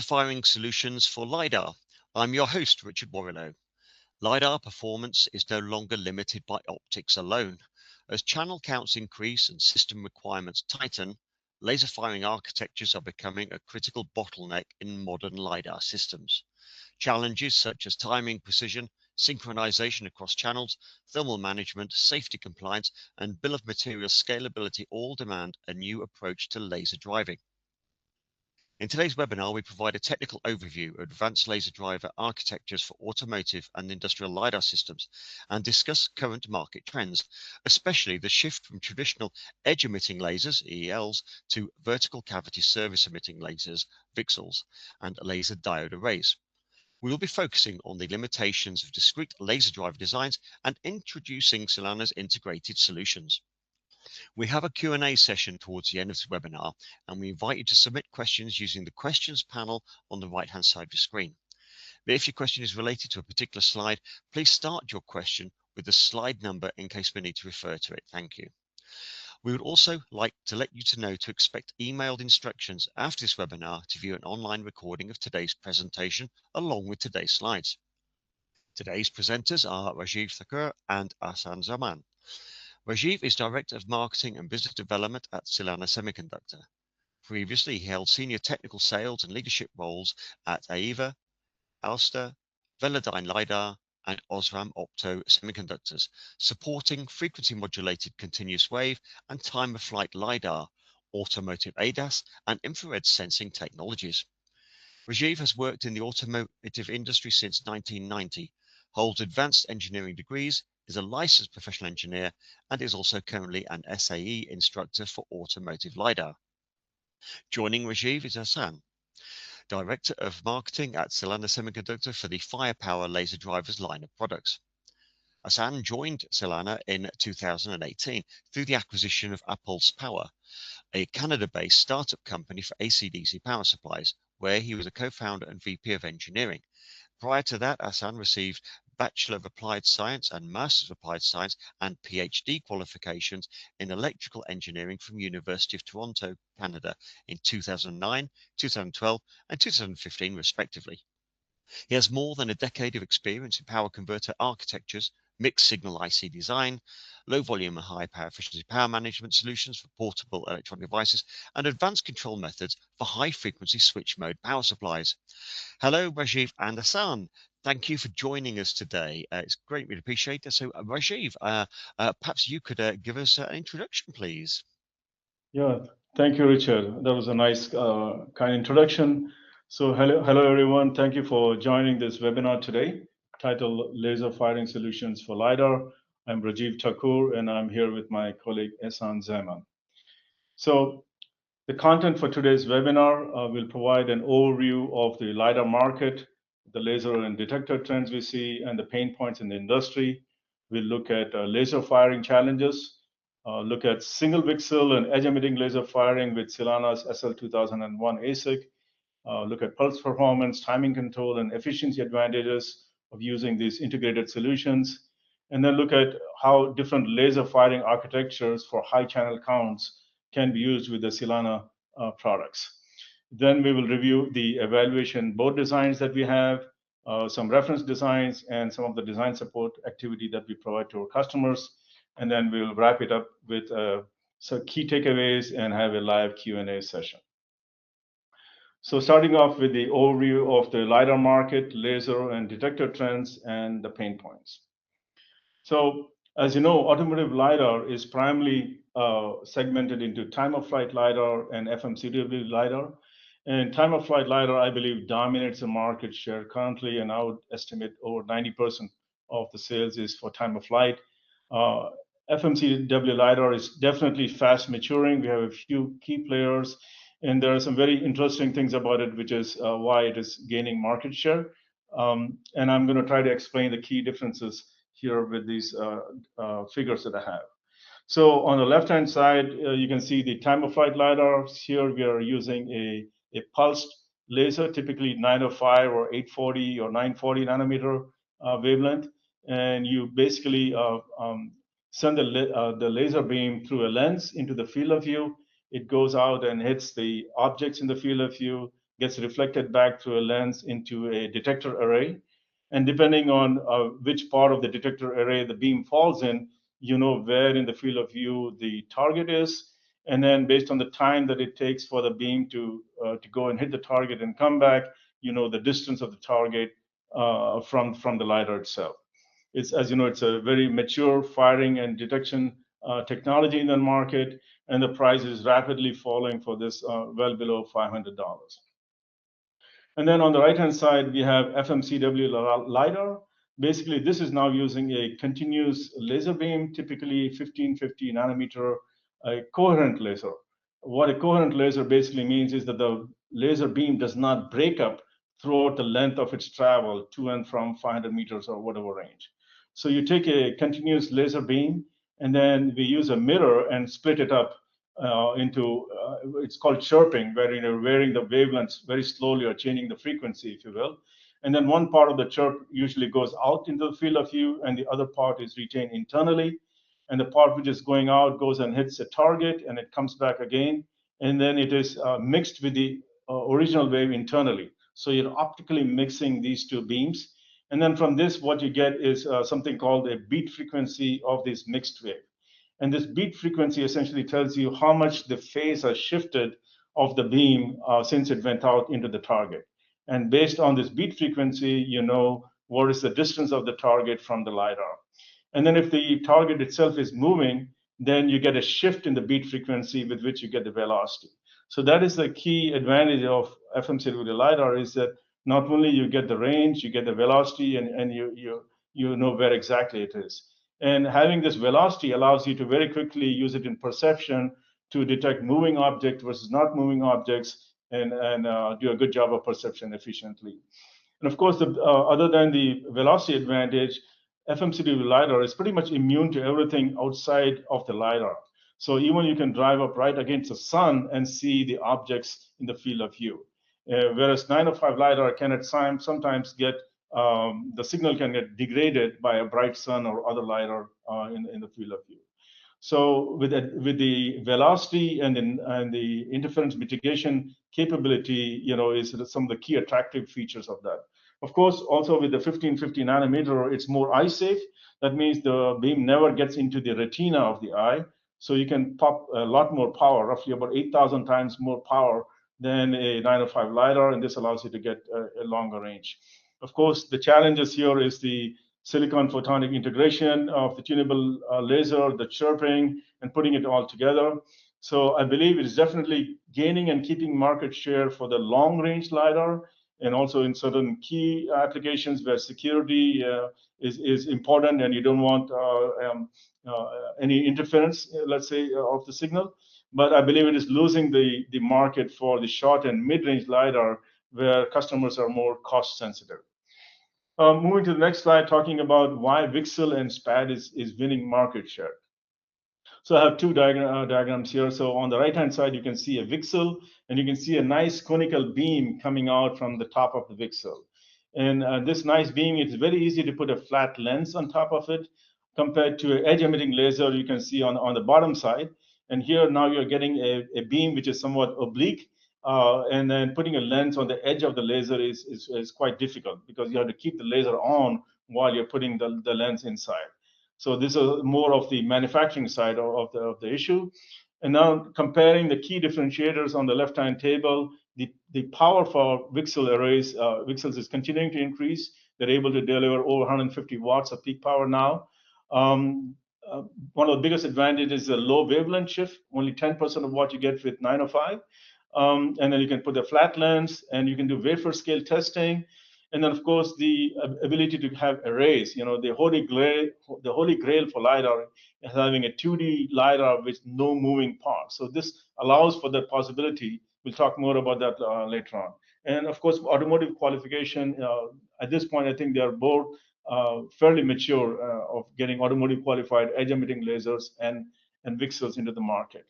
Firing solutions for LiDAR. I'm your host, Richard Warrilow. LiDAR performance is no longer limited by optics alone. As channel counts increase and system requirements tighten, laser firing architectures are becoming a critical bottleneck in modern LiDAR systems. Challenges such as timing precision, synchronization across channels, thermal management, safety compliance, and bill of materials scalability all demand a new approach to laser driving. In today's webinar, we provide a technical overview of advanced laser driver architectures for automotive and industrial LiDAR systems and discuss current market trends, especially the shift from traditional edge-emitting lasers, EELs, to vertical cavity surface emitting lasers, VCSELs, and laser diode arrays. We will be focusing on the limitations of discrete laser driver designs and introducing Solana's integrated solutions. We have a Q&A session towards the end of this webinar, and we invite you to submit questions using the questions panel on the right-hand side of your screen. But if your question is related to a particular slide, please start your question with the slide number in case we need to refer to it. Thank you. We would also like to let you know to expect emailed instructions after this webinar to view an online recording of today's presentation along with today's slides. Today's presenters are Rajiv Thakur and Ahsan Zaman. Rajiv is Director of Marketing and Business Development at Solana Semiconductor. Previously, he held senior technical sales and leadership roles at AEVA, Alster, Velodyne LiDAR, and Osram Opto Semiconductors, supporting frequency modulated continuous wave and time-of-flight LiDAR, automotive ADAS, and infrared sensing technologies. Rajiv has worked in the automotive industry since 1990, holds advanced engineering degrees, is a licensed professional engineer, and is also currently an SAE instructor for automotive LiDAR. Joining Rajiv is Ahsan, Director of Marketing at Solana Semiconductor for the Firepower laser drivers line of products. Ahsan joined Solana in 2018 through the acquisition of Appulse Power, a Canada-based startup company for AC/DC power supplies, where he was a co-founder and VP of engineering. Prior to that, Ahsan received Bachelor of Applied Science and Master of Applied Science and PhD qualifications in electrical engineering from University of Toronto, Canada in 2009, 2012 and 2015 respectively. He has more than a decade of experience in power converter architectures, mixed signal IC design, low volume and high power efficiency power management solutions for portable electronic devices, and advanced control methods for high frequency switch mode power supplies. Hello, Rajiv and Ahsan. Thank you for joining us today. It's greatly appreciated. So, Rajiv, perhaps you could give us an introduction, please. Yeah, thank you, Richard. That was a nice, kind introduction. So, hello, everyone. Thank you for joining this webinar today, titled Laser Firing Solutions for LiDAR. I'm Rajiv Thakur, and I'm here with my colleague Ahsan Zaman. So, the content for today's webinar will provide an overview of the LiDAR market, the laser and detector trends we see, and the pain points in the industry. We'll look at laser firing challenges, look at single VCSEL and edge-emitting laser firing with Solana's SL2001 ASIC, look at pulse performance, timing control, and efficiency advantages of using these integrated solutions, and then look at how different laser firing architectures for high channel counts can be used with the Solana products. Then we will review the evaluation board designs that we have, some reference designs, and some of the design support activity that we provide to our customers. And then we'll wrap it up with some key takeaways and have a live Q&A session. So starting off with the overview of the LiDAR market, laser and detector trends, and the pain points. So as you know, automotive LiDAR is primarily segmented into time-of-flight LiDAR and FMCW LiDAR. And time-of-flight LiDAR, I believe, dominates the market share currently, and I would estimate over 90% of the sales is for time-of-flight. FMCW LiDAR is definitely fast maturing. We have a few key players, and there are some very interesting things about it, which is why it is gaining market share. And I'm going to try to explain the key differences here with these figures that I have. So on the left-hand side, you can see the time-of-flight LiDAR. Here we are using a pulsed laser, typically 905 or 840 or 940 nanometer wavelength. And you basically send the laser beam through a lens into the field of view. It goes out and hits the objects in the field of view. gets reflected back through a lens into a detector array. And depending on which part of the detector array the beam falls in, you know where in the field of view the target is. And then based on the time that it takes for the beam to go and hit the target and come back, you know the distance of the target from the LiDAR itself. It's, as you know, it's a very mature firing and detection technology in the market, and the price is rapidly falling for this, well below $500. And then on the right-hand side, we have FMCW LiDAR. Basically, this is now using a continuous laser beam, typically 1550 nanometer, a coherent laser. What a coherent laser basically means is that the laser beam does not break up throughout the length of its travel to and from 500 meters or whatever range. So you take a continuous laser beam, and then we use a mirror and split it up into, it's called chirping, where you're varying the wavelengths very slowly or changing the frequency, if you will. And then one part of the chirp usually goes out into the field of view, and the other part is retained internally. And the part which is going out goes and hits a target, and it comes back again. And then it is mixed with the original wave internally. So you're optically mixing these two beams. And then from this, what you get is something called a beat frequency of this mixed wave. And this beat frequency essentially tells you how much the phase has shifted of the beam since it went out into the target. And based on this beat frequency, you know what is the distance of the target from the LiDAR. And then if the target itself is moving, then you get a shift in the beat frequency with which you get the velocity. So that is the key advantage of FMCW LiDAR, is that not only you get the range, you get the velocity, and you know where exactly it is. And having this velocity allows you to very quickly use it in perception to detect moving objects versus not moving objects, and do a good job of perception efficiently. And of course, other than the velocity advantage, FMCW LiDAR is pretty much immune to everything outside of the LiDAR. So even you can drive up right against the sun and see the objects in the field of view. Whereas 905 LiDAR can at times sometimes get, the signal can get degraded by a bright sun or other LiDAR in the field of view. So with the velocity and the interference mitigation capability, you know, is some of the key attractive features of that. Of course, also with the 1550 nanometer, it's more eye safe. That means the beam never gets into the retina of the eye. So you can pop a lot more power, roughly about 8,000 times more power than a 905 LiDAR, and this allows you to get a longer range. Of course, the challenges here is the silicon photonic integration of the tunable laser, the chirping, and putting it all together. So I believe it is definitely gaining and keeping market share for the long range LiDAR, and also in certain key applications where security is important and you don't want any interference, let's say, of the signal. But I believe it is losing the market for the short and mid-range LiDAR, where customers are more cost sensitive. Moving to the next slide, talking about why VCSEL and SPAD is winning market share. So I have two diagrams here. So on the right-hand side, you can see a VCSEL, and you can see a nice conical beam coming out from the top of the VCSEL. And this nice beam, it's very easy to put a flat lens on top of it, compared to an edge-emitting laser you can see on the bottom side. And here now you're getting a beam which is somewhat oblique, and then putting a lens on the edge of the laser is quite difficult, because you have to keep the laser on while you're putting the lens inside. So this is more of the manufacturing side of the issue. And now comparing the key differentiators on the left-hand table, the power for VCSEL arrays, VCSELs is continuing to increase. They're able to deliver over 150 watts of peak power now. One of the biggest advantages is a low wavelength shift, only 10% of what you get with 905. And then you can put a flat lens, and you can do wafer scale testing. And then, of course, the ability to have arrays. You know, the holy grail for LiDAR is having a 2D LiDAR with no moving parts. So this allows for that possibility. We'll talk more about that later on. And of course, automotive qualification. At this point, I think they are both fairly mature of getting automotive qualified edge-emitting lasers and VCSELs into the market.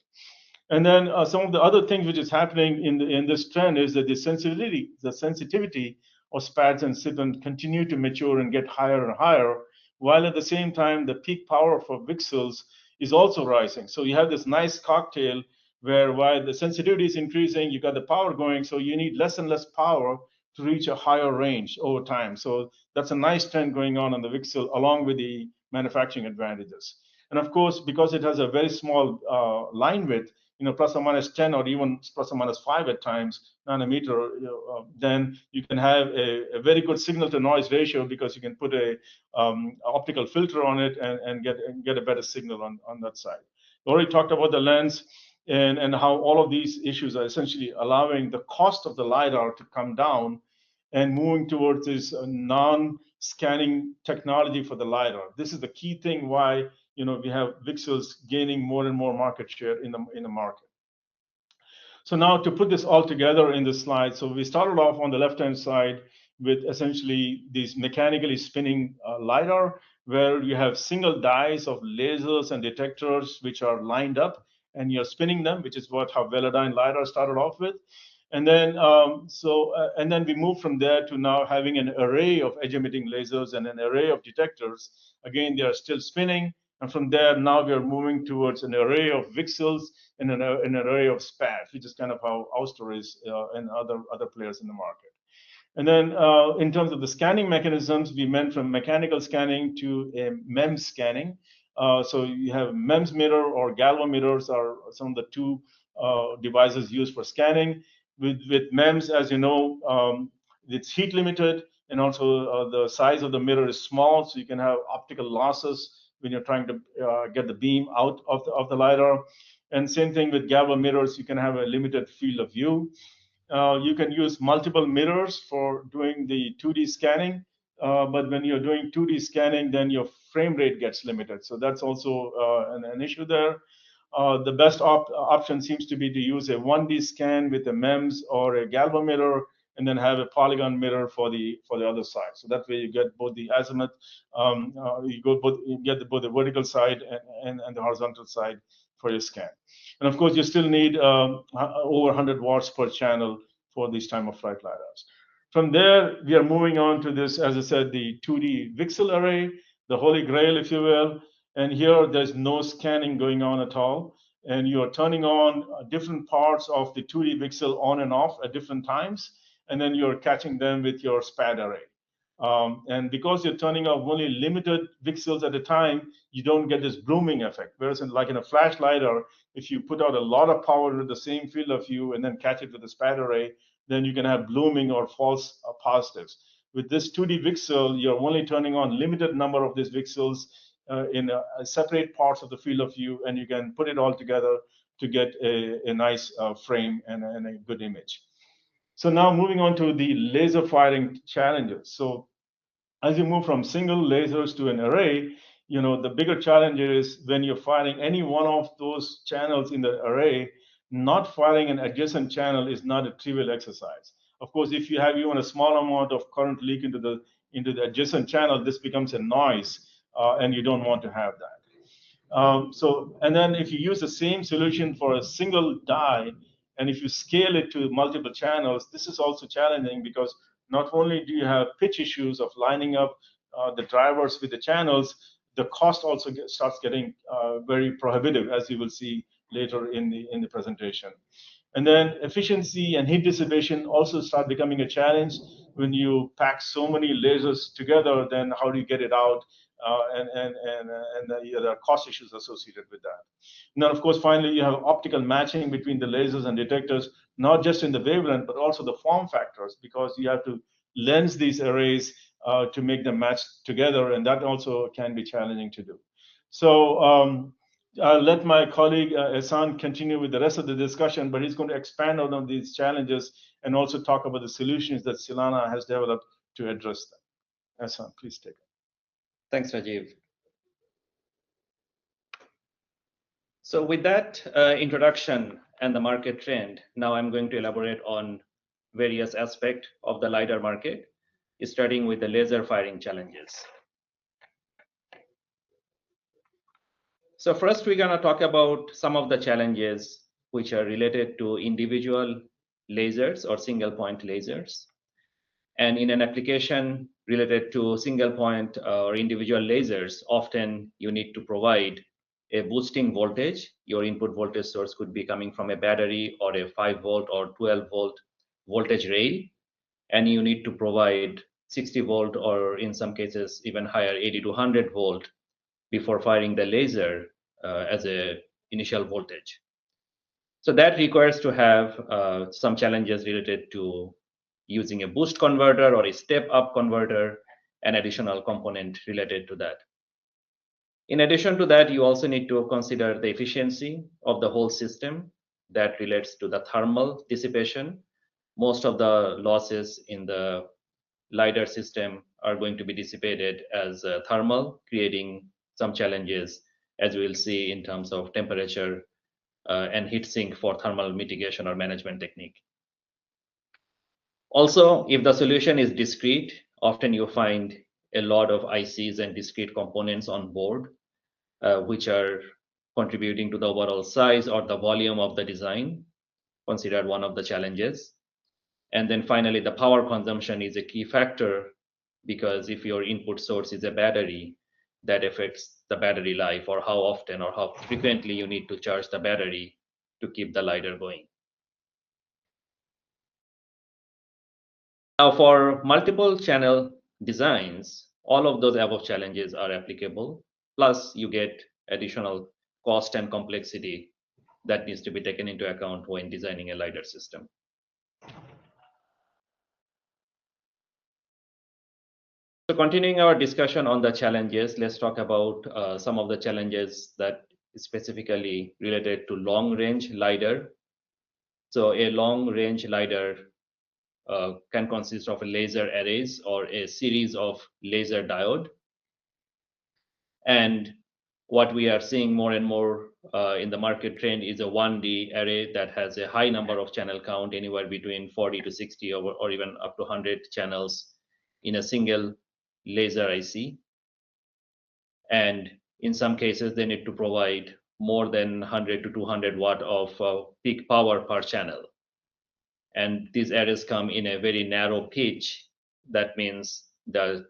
And then some of the other things which is happening in this trend is that the sensitivity of SPADs and SIPN continue to mature and get higher and higher, while at the same time the peak power for VCSELs is also rising. So you have this nice cocktail where while the sensitivity is increasing, you got the power going, so you need less and less power to reach a higher range over time. So that's a nice trend going on the VCSEL, along with the manufacturing advantages. And of course, because it has a very small line width, plus or minus 10 or even plus or minus 5 at times nanometer, then you can have a very good signal to noise ratio, because you can put a optical filter on it and get a better signal on that side. We already talked about the lens and how all of these issues are essentially allowing the cost of the LiDAR to come down and moving towards this non-scanning technology for the LiDAR. This is the key thing why we have VCSELs gaining more and more market share in the market. So now to put this all together in this slide, so we started off on the left-hand side with essentially these mechanically spinning LiDAR, where you have single dies of lasers and detectors which are lined up, and you're spinning them, which is how Velodyne LiDAR started off with. And then, and then we move from there to now having an array of edge-emitting lasers and an array of detectors. Again, they are still spinning. And from there, now we are moving towards an array of VCSELs and an array of SPAD, which is kind of how Ouster is and other players in the market. And then in terms of the scanning mechanisms, we went from mechanical scanning to a MEMS scanning. So you have MEMS mirror or galvanometers are some of the two devices used for scanning. With MEMS, as you know, it's heat limited, and also the size of the mirror is small, so you can have optical losses when you're trying to get the beam out of the LiDAR. And same thing with galvanometers, you can have a limited field of view. You can use multiple mirrors for doing the 2D scanning, but when you're doing 2D scanning, then your frame rate gets limited. So that's also an issue there. The best option seems to be to use a 1D scan with a MEMS or a galvanometer, and then have a polygon mirror for the other side. So that way you get both the azimuth, you get both the vertical side and the horizontal side for your scan. And of course, you still need over 100 watts per channel for these time-of-flight LiDARs. From there, we are moving on to this, as I said, the 2D VCSEL array, the holy grail, if you will. And here, there's no scanning going on at all. And you are turning on different parts of the 2D VCSEL on and off at different times. And then you're catching them with your SPAD array. And because you're turning off only limited VCSELs at a time, you don't get this blooming effect. Whereas like in a flash LiDAR, if you put out a lot of power with the same field of view and then catch it with a SPAD array, then you can have blooming or false positives. With this 2D VCSEL, you're only turning on limited number of these VCSELs in separate parts of the field of view, and you can put it all together to get a nice frame and a good image. So now moving on to the laser firing challenges. So as you move from single lasers to an array, the bigger challenge is when you're firing any one of those channels in the array, not firing an adjacent channel is not a trivial exercise. Of course, if you have even a small amount of current leak into the adjacent channel, this becomes a noise, and you don't want to have that. And then if you use the same solution for a single die, and if you scale it to multiple channels, this is also challenging, because not only do you have pitch issues of lining up the drivers with the channels, the cost also starts getting very prohibitive, as you will see later in the presentation. And then efficiency and heat dissipation also start becoming a challenge. When you pack so many lasers together, then how do you get it out? And there are cost issues associated with that. Now, of course, finally, you have optical matching between the lasers and detectors, not just in the wavelength, but also the form factors, because you have to lens these arrays to make them match together, and that also can be challenging to do. So I'll let my colleague Ehsan continue with the rest of the discussion, but he's going to expand on these challenges and also talk about the solutions that Silana has developed to address them. Ehsan, please take it. Thanks, Rajiv. So with that introduction and the market trend, now I'm going to elaborate on various aspects of the LiDAR market, starting with the laser firing challenges. So first, we're going to talk about some of the challenges which are related to individual lasers or single point lasers. And in an application related to single point or individual lasers, often you need to provide a boosting voltage. Your input voltage source could be coming from a battery or a 5-volt or 12-volt voltage rail, and you need to provide 60-volt or in some cases even higher 80 to 100-volt before firing the laser as a initial voltage. So that requires to have some challenges related to using a boost converter or a step-up converter, and additional component related to that. In addition to that, you also need to consider the efficiency of the whole system that relates to the thermal dissipation. Most of the losses in the LiDAR system are going to be dissipated as thermal, creating some challenges, as we will see in terms of temperature and heat sink for thermal mitigation or management technique. Also, if the solution is discrete, often you find a lot of ICs and discrete components on board, which are contributing to the overall size or the volume of the design, considered one of the challenges. And then finally, the power consumption is a key factor, because if your input source is a battery, that affects the battery life, or how often or how frequently you need to charge the battery to keep the LiDAR going. Now, for multiple channel designs, all of those above challenges are applicable. Plus, you get additional cost and complexity that needs to be taken into account when designing a LiDAR system. So continuing our discussion on the challenges, let's talk about some of the challenges that is specifically related to long-range LiDAR. So a long-range LiDAR can consist of a laser arrays or a series of laser diode. And what we are seeing more and more in the market trend is a 1D array that has a high number of channel count, anywhere between 40 to 60 or even up to 100 channels in a single laser IC. And in some cases, they need to provide more than 100 to 200 watt of peak power per channel. And these arrays come in a very narrow pitch. That means the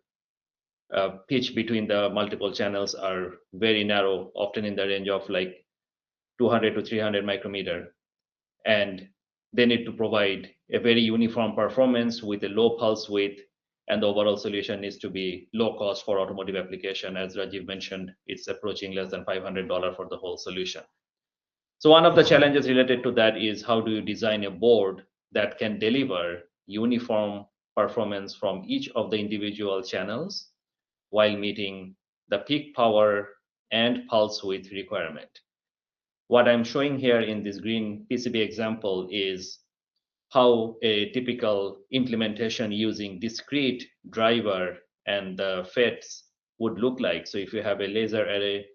pitch between the multiple channels are very narrow, often in the range of like 200 to 300 micrometer. And they need to provide a very uniform performance with a low pulse width, and the overall solution needs to be low cost for automotive application. As Rajiv mentioned, it's approaching less than $500 for the whole solution. So one of the challenges related to that is, how do you design a board that can deliver uniform performance from each of the individual channels while meeting the peak power and pulse width requirement. What I'm showing here in this green PCB example is how a typical implementation using discrete driver and the FETs would look like. So if you have a laser array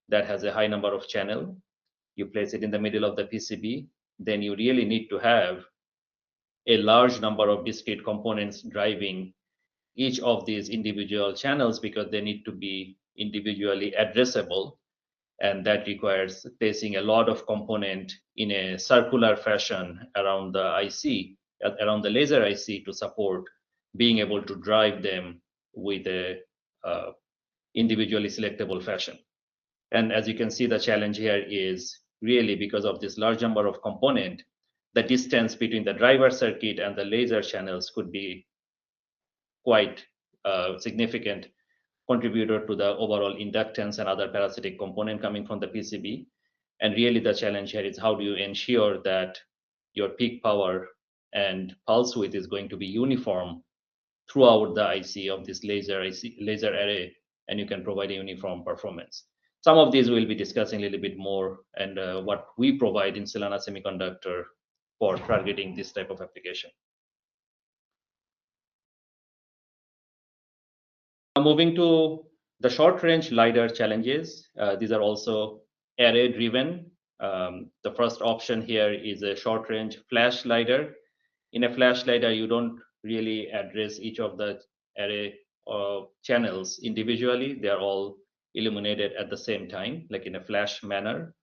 that has a high number of channel, you place it in the middle of the PCB, then you really need to have a large number of discrete components driving each of these individual channels, because they need to be individually addressable, and that requires placing a lot of component in a circular fashion around the IC, around the laser IC, to support being able to drive them with a individually selectable fashion. And as you can see, the challenge here is really because of this large number of component, the distance between the driver circuit and the laser channels could be quite significant contributor to the overall inductance and other parasitic component coming from the PCB. And really the challenge here is, how do you ensure that your peak power and pulse width is going to be uniform throughout the IC of this laser array, and you can provide a uniform performance. Some of these we'll be discussing a little bit more, and what we provide in Solana Semiconductor for targeting this type of application. Moving to the short-range LiDAR challenges, these are also array-driven. The first option here is a short-range flash LiDAR. In a flash LiDAR, you don't really address each of the array channels individually. They are all illuminated at the same time, like in a flash manner.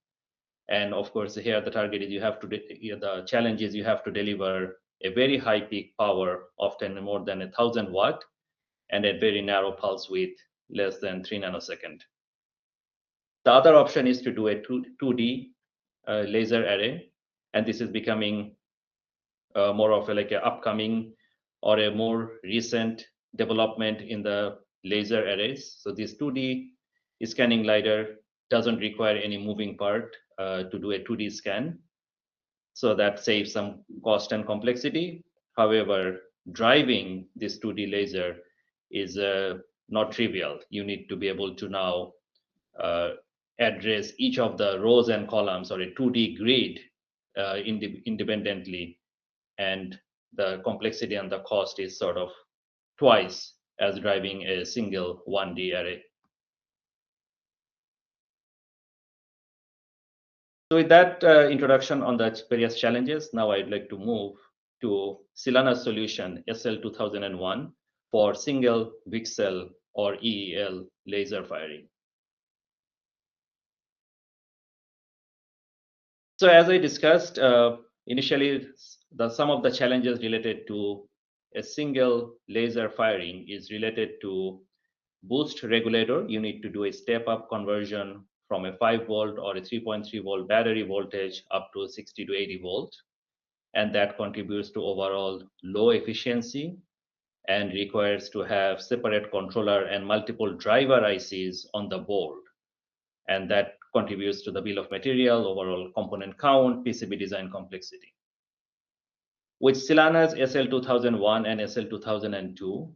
And of course, here the target is the challenge is you have to deliver a very high peak power, often more than 1,000 watt, and a very narrow pulse width, less than 3 nanosecond. The other option is to do a 2D laser array, and this is becoming more of like an upcoming or a more recent development in the laser arrays. So this 2D scanning LiDAR doesn't require any moving part to do a 2D scan. So that saves some cost and complexity. However, driving this 2D laser is not trivial. You need to be able to now address each of the rows and columns or a 2D grid independently, and the complexity and the cost is sort of twice as driving a single 1D array. So with that introduction on the various challenges, now I'd like to move to Silana's solution SL2001 for single VCSEL or EEL laser firing. So as I discussed initially, some of the challenges related to a single laser firing is related to boost regulator. You need to do a step up conversion from a 5 volt or a 3.3 volt battery voltage up to 60 to 80 volt. And that contributes to overall low efficiency and requires to have separate controller and multiple driver ICs on the board. And that contributes to the bill of material, overall component count, PCB design complexity. With Silana's SL2001 and SL2002,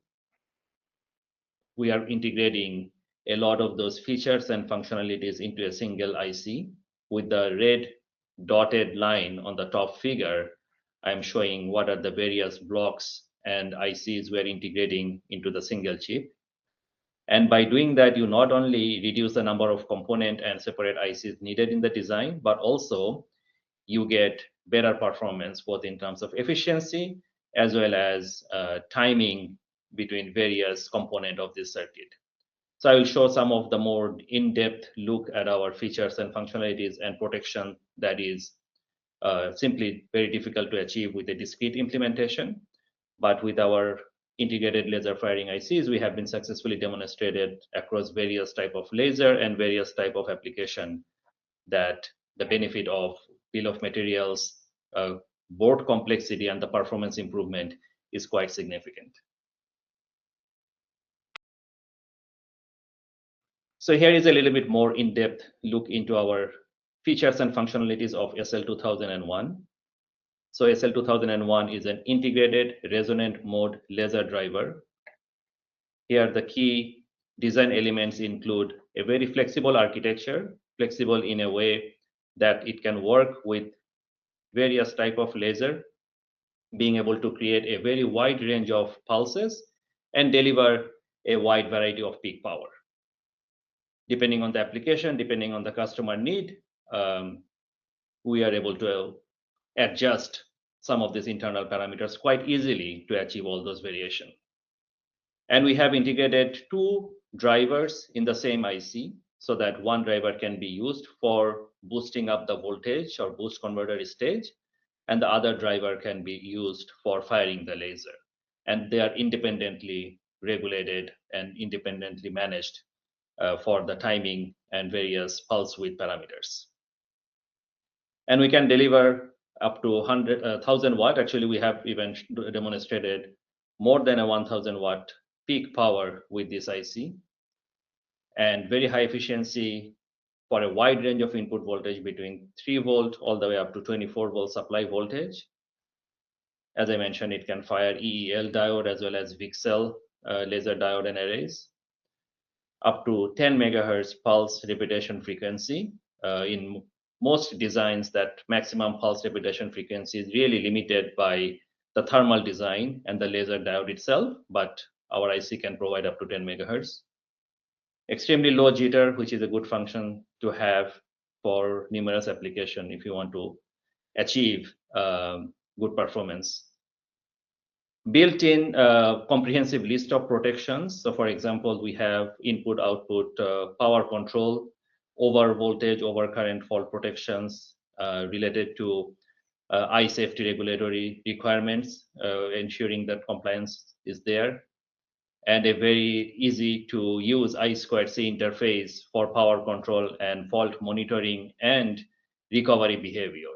we are integrating a lot of those features and functionalities into a single IC. With the red dotted line on the top figure, I'm showing what are the various blocks and ICs we're integrating into the single chip. And by doing that, you not only reduce the number of component and separate ICs needed in the design, but also you get better performance, both in terms of efficiency as well as timing between various components of this circuit. So I will show some of the more in-depth look at our features and functionalities and protection that is simply very difficult to achieve with a discrete implementation. But with our integrated laser firing ICs, we have been successfully demonstrated across various type of laser and various type of application that the benefit of bill of materials, board complexity, and the performance improvement is quite significant. So here is a little bit more in-depth look into our features and functionalities of SL2001. So SL2001 is an integrated resonant mode laser driver. Here the key design elements include a very flexible architecture, flexible in a way that it can work with various type of laser, being able to create a very wide range of pulses and deliver a wide variety of peak power. Depending on the application, depending on the customer need, we are able to adjust some of these internal parameters quite easily to achieve all those variation. And we have integrated two drivers in the same IC so that one driver can be used for boosting up the voltage or boost converter stage, and the other driver can be used for firing the laser. And they are independently regulated and independently managed for the timing and various pulse width parameters. And we can deliver up to 1,000 watt. Actually, we have even demonstrated more than a 1,000 watt peak power with this IC, and very high efficiency for a wide range of input voltage between 3 volt all the way up to 24 volt supply voltage. As I mentioned, it can fire EEL diode as well as VCSEL laser diode and arrays. Up to 10 megahertz pulse repetition frequency. In most designs, that maximum pulse repetition frequency is really limited by the thermal design and the laser diode itself, but our IC can provide up to 10 megahertz. Extremely low jitter, which is a good function to have for numerous applications if you want to achieve good performance. Built-in comprehensive list of protections. So for example, we have input-output power control, over voltage, over current fault protections related to eye safety regulatory requirements, ensuring that compliance is there. and a very easy to use I2C interface for power control and fault monitoring and recovery behavior.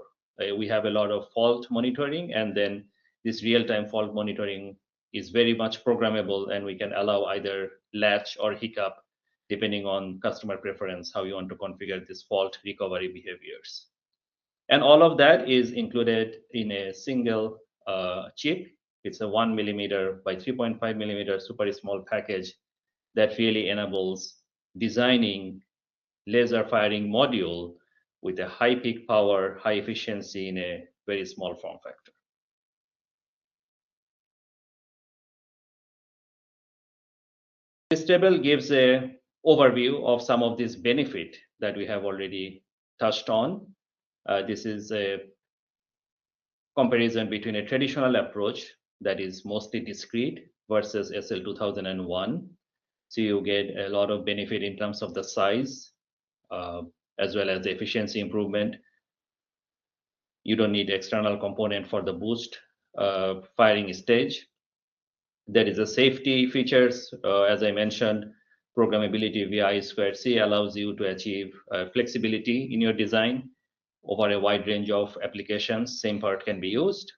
We have a lot of fault monitoring, and then this real-time fault monitoring is very much programmable, and we can allow either latch or hiccup depending on customer preference, how you want to configure this fault recovery behaviors. And all of that is included in a single chip. It's a 1 millimeter by 3.5 millimeter super small package that really enables designing laser firing module with a high peak power, high efficiency in a very small form factor. This table gives a overview of some of this benefit that we have already touched on. This is a comparison between a traditional approach that is mostly discrete versus SL 2001. So you get a lot of benefit in terms of the size, as well as the efficiency improvement. You don't need external component for the boost firing stage. There is a safety features, as I mentioned, programmability via I2C allows you to achieve flexibility in your design over a wide range of applications. Same part can be used,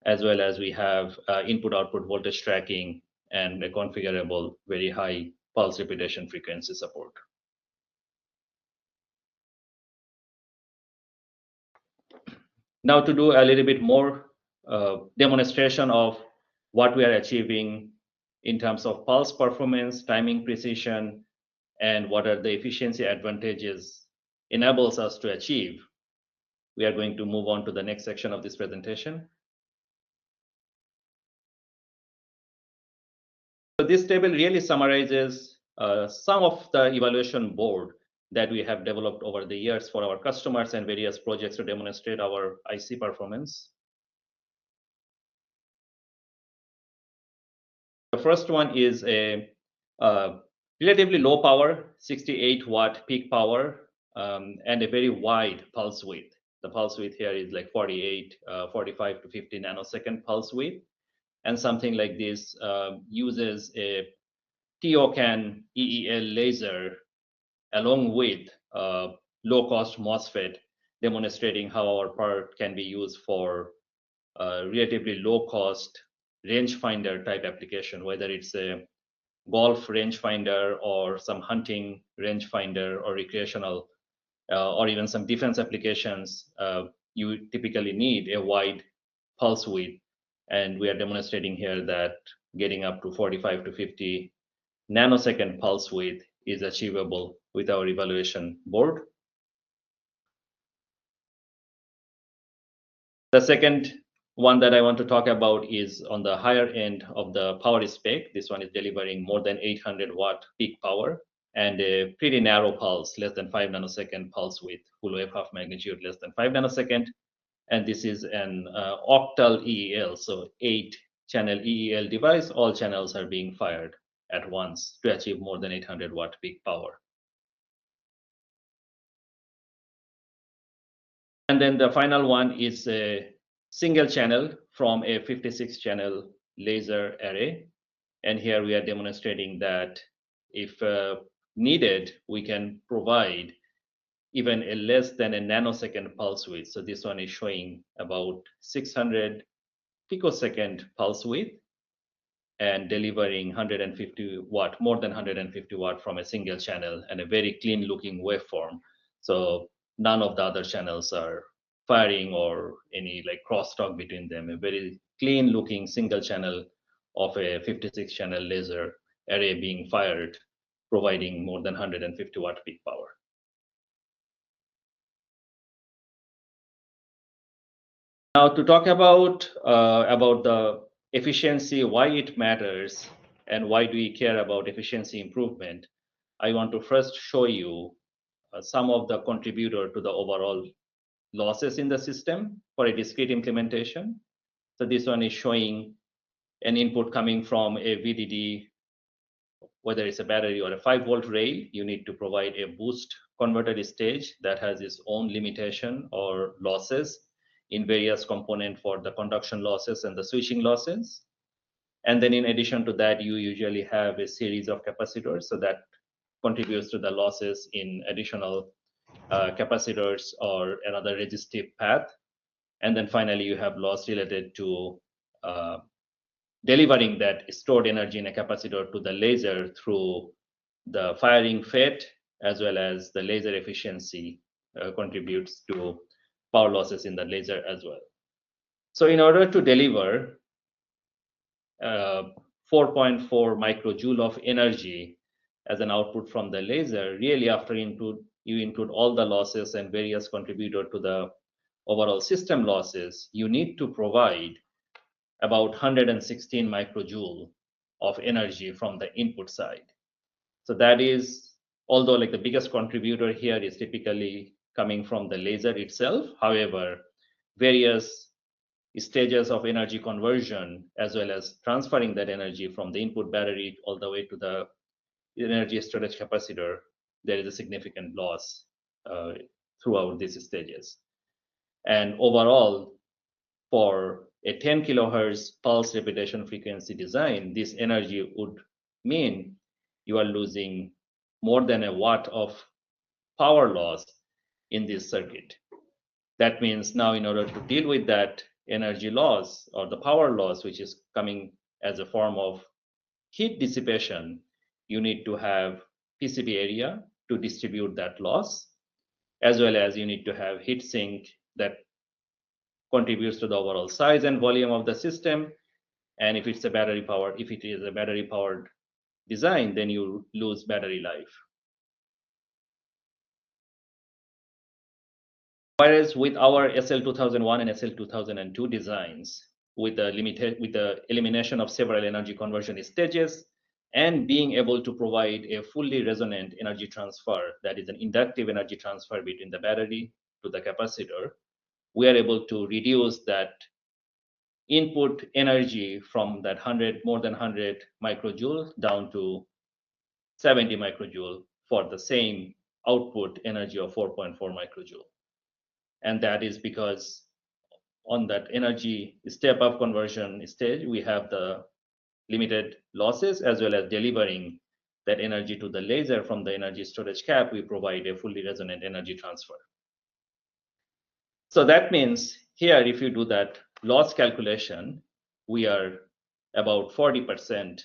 as well as we have input-output voltage tracking and a configurable very high pulse repetition frequency support. Now to do a little bit more demonstration of what we are achieving in terms of pulse performance, timing precision, and what are the efficiency advantages enables us to achieve. We are going to move on to the next section of this presentation. So this table really summarizes some of the evaluation board that we have developed over the years for our customers and various projects to demonstrate our IC performance. The first one is a relatively low power, 68 watt peak power, and a very wide pulse width. The pulse width here is like 45 to 50 nanosecond pulse width. And something like this uses a ToF EEL laser along with low-cost MOSFET, demonstrating how our part can be used for relatively low-cost rangefinder type application, whether it's a golf rangefinder or some hunting rangefinder or recreational or even some defense applications. You typically need a wide pulse width, and we are demonstrating here that getting up to 45 to 50 nanosecond pulse width is achievable with our evaluation board. The second one that I want to talk about is on the higher end of the power spec. This one is delivering more than 800 watt peak power and a pretty narrow pulse, less than 5 nanosecond pulse width, full wave half magnitude less than 5 nanosecond. And this is an octal EEL, so 8-channel EEL device. All channels are being fired at once to achieve more than 800 watt peak power. And then the final one is a single channel from a 56-channel laser array. And here we are demonstrating that if needed, we can provide even a less than a nanosecond pulse width. So this one is showing about 600 picosecond pulse width and delivering 150 watt, more than 150 watt from a single channel and a very clean looking waveform. So none of the other channels are firing or any like crosstalk between them. A very clean looking single channel of a 56 channel laser array being fired, providing more than 150 watt peak power. Now to talk about the efficiency, why it matters, and why do we care about efficiency improvement, I want to first show you some of the contributor to the overall losses in the system for a discrete implementation. So this one is showing an input coming from a VDD, whether it's a battery or a 5-volt rail. You need to provide a boost converter stage that has its own limitation or losses in various components for the conduction losses and the switching losses. And then in addition to that, you usually have a series of capacitors, so that contributes to the losses in additional capacitors or another resistive path. And then finally, you have loss related to delivering that stored energy in a capacitor to the laser through the firing FET, as well as the laser efficiency contributes to power losses in the laser as well. So in order to deliver 4.4 microjoule of energy as an output from the laser, really after you include all the losses and various contributors to the overall system losses, you need to provide about 116 microjoule of energy from the input side. So that is, although like the biggest contributor here is typically coming from the laser itself, however, various stages of energy conversion, as well as transferring that energy from the input battery all the way to the energy storage capacitor, there is a significant loss throughout these stages. And overall, for a 10 kilohertz pulse repetition frequency design, this energy would mean you are losing more than a watt of power loss in this circuit. That means now in order to deal with that energy loss or the power loss, which is coming as a form of heat dissipation, you need to have PCB area to distribute that loss, as well as you need to have heat sink that contributes to the overall size and volume of the system. And if it is a battery powered design, then you lose battery life. Whereas with our SL2001 and SL2002 designs, with the elimination of several energy conversion stages and being able to provide a fully resonant energy transfer, that is an inductive energy transfer between the battery to the capacitor, we are able to reduce that input energy from that more than 100 microjoule down to 70 microjoule for the same output energy of 4.4 microjoule. And that is because on that energy step up conversion stage, we have the limited losses, as well as delivering that energy to the laser from the energy storage cap, we provide a fully resonant energy transfer. So that means here, if you do that loss calculation, we are about 40%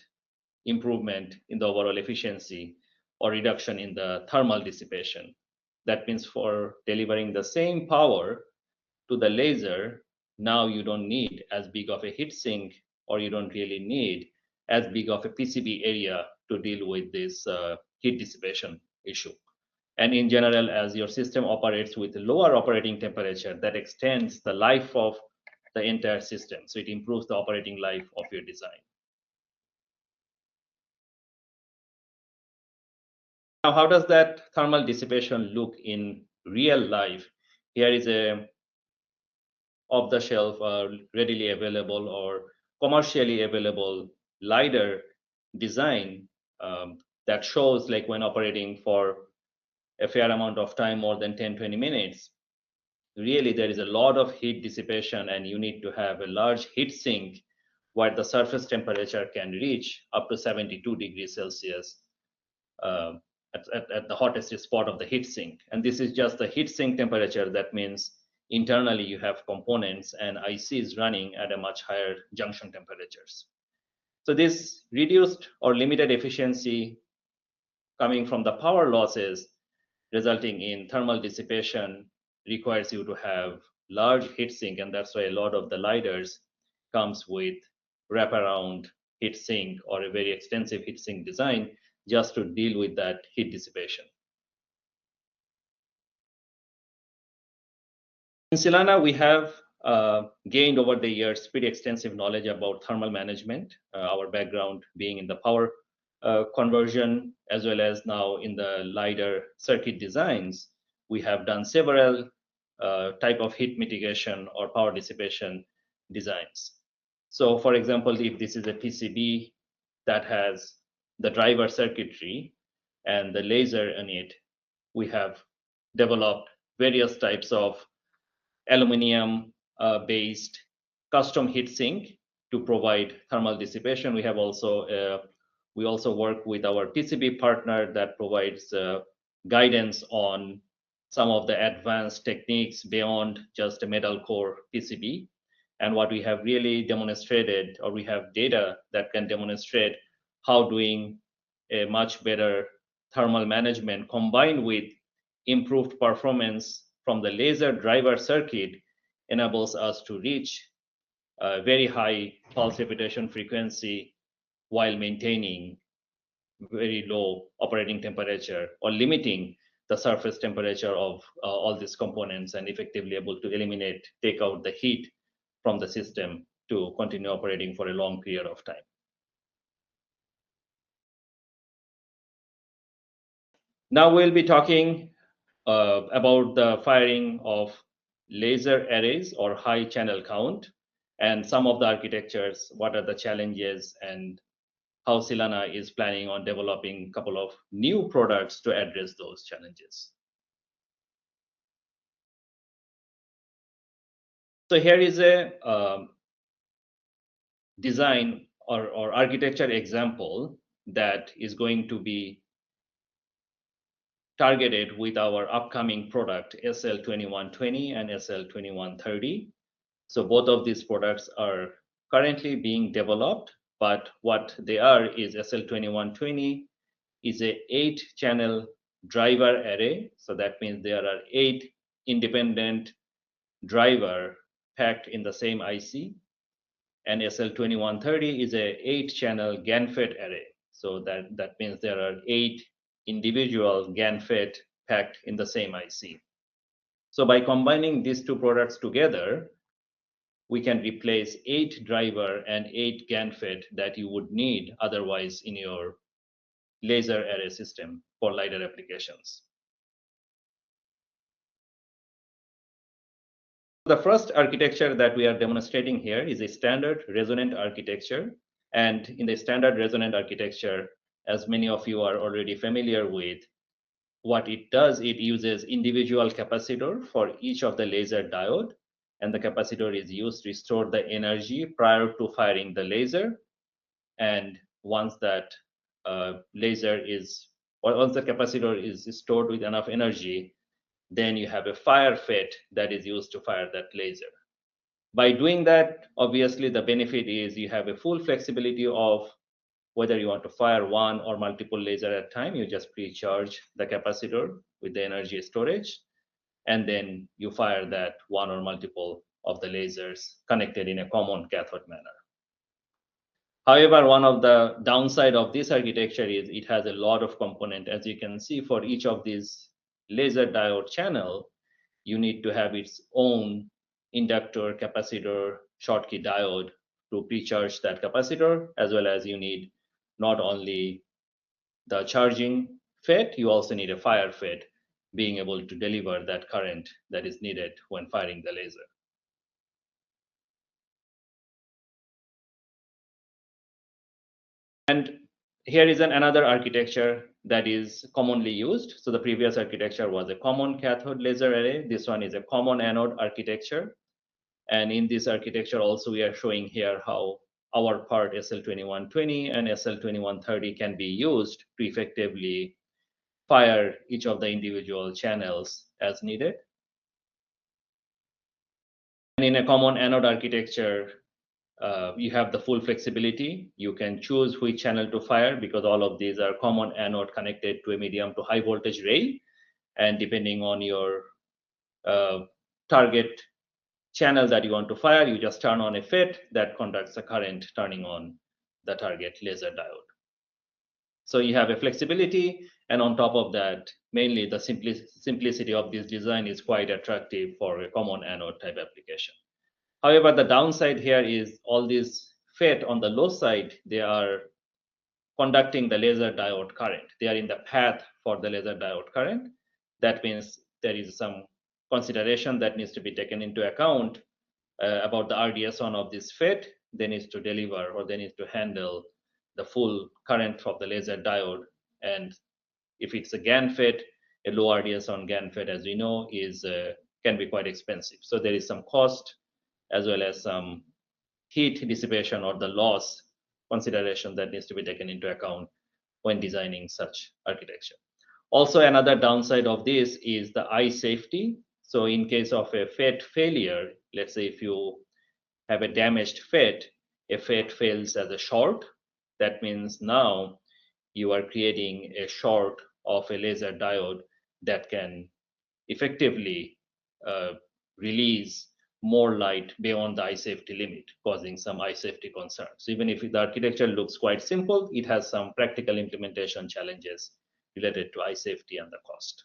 improvement in the overall efficiency or reduction in the thermal dissipation. That means for delivering the same power to the laser, now you don't need as big of a heat sink, or you don't really need as big of a PCB area to deal with this heat dissipation issue. And in general, as your system operates with lower operating temperature, that extends the life of the entire system. So it improves the operating life of your design. Now, how does that thermal dissipation look in real life? Here is a off-the-shelf, readily available or commercially available LiDAR design that shows like when operating for a fair amount of time, more than 10-20 minutes, really there is a lot of heat dissipation, and you need to have a large heat sink where the surface temperature can reach up to 72 degrees Celsius at the hottest spot of the heat sink. And this is just the heat sink temperature. That means internally you have components and ICs running at a much higher junction temperatures. So this reduced or limited efficiency coming from the power losses resulting in thermal dissipation requires you to have large heat sink, and that's why a lot of the LiDARs comes with wraparound heat sink or a very extensive heat sink design just to deal with that heat dissipation. In Silana, we have gained over the years pretty extensive knowledge about thermal management, our background being in the power conversion, as well as now in the LiDAR circuit designs. We have done several type of heat mitigation or power dissipation designs. So for example, if this is a PCB that has the driver circuitry and the laser in it, we have developed various types of aluminum based custom heat sink to provide thermal dissipation. We also work with our PCB partner that provides guidance on some of the advanced techniques beyond just a metal core PCB. And what we have really demonstrated, or we have data that can demonstrate how doing a much better thermal management combined with improved performance from the laser driver circuit enables us to reach a very high pulse repetition frequency while maintaining very low operating temperature, or limiting the surface temperature of all these components, and effectively able to take out the heat from the system to continue operating for a long period of time. Now we'll be talking about the firing of laser arrays or high channel count, and some of the architectures, what are the challenges, and how Silana is planning on developing a couple of new products to address those challenges. So here is a design or architecture example that is going to be targeted with our upcoming product SL2120 and SL2130. So both of these products are currently being developed, but what they are is SL2120 is a 8-channel driver array. So that means there are 8 independent driver packed in the same IC. And SL2130 is a 8-channel GaN FET array. So that means there are 8 individual GaN FET packed in the same IC. So by combining these two products together, we can replace 8 driver and 8 GaN FET that you would need otherwise in your laser array system for LiDAR applications. The first architecture that we are demonstrating here is a standard resonant architecture. And in the standard resonant architecture, as many of you are already familiar with, what it does, it uses individual capacitor for each of the laser diode. And the capacitor is used to store the energy prior to firing the laser. And once that once the capacitor is stored with enough energy, then you have a fire FET that is used to fire that laser. By doing that, obviously the benefit is you have a full flexibility of whether you want to fire one or multiple lasers at a time. You just pre-charge the capacitor with the energy storage, and then you fire that one or multiple of the lasers connected in a common cathode manner. However, one of the downside of this architecture is it has a lot of components. As you can see, for each of these laser diode channel, you need to have its own inductor, capacitor, Schottky diode to pre-charge that capacitor, as well as you need not only the charging FET, you also need a fire FET being able to deliver that current that is needed when firing the laser. And here is another architecture that is commonly used. So the previous architecture was a common cathode laser array. This one is a common anode architecture. And in this architecture also, we are showing here how our part SL2120 and SL2130 can be used to effectively fire each of the individual channels as needed. And in a common anode architecture, you have the full flexibility. You can choose which channel to fire because all of these are common anode connected to a medium to high voltage rail. And depending on your target channel that you want to fire, you just turn on a FET that conducts a current turning on the target laser diode. So you have a flexibility, and on top of that, mainly the simplicity of this design is quite attractive for a common anode type application. However, the downside here is all these FET on the low side, they are conducting the laser diode current. They are in the path for the laser diode current. That means there is some consideration that needs to be taken into account about the RDS1 of this FET. They need to deliver, or they need to handle the full current of the laser diode. And if it's a GaN FET, a low RDS1 GaN FET, as we know, can be quite expensive. So there is some cost as well as some heat dissipation or the loss consideration that needs to be taken into account when designing such architecture. Also, another downside of this is the eye safety. So in case of a FET failure, let's say if you have a damaged FET, a FET fails as a short, that means now you are creating a short of a laser diode that can effectively release more light beyond the eye safety limit, causing some eye safety concerns. So even if the architecture looks quite simple, it has some practical implementation challenges related to eye safety and the cost.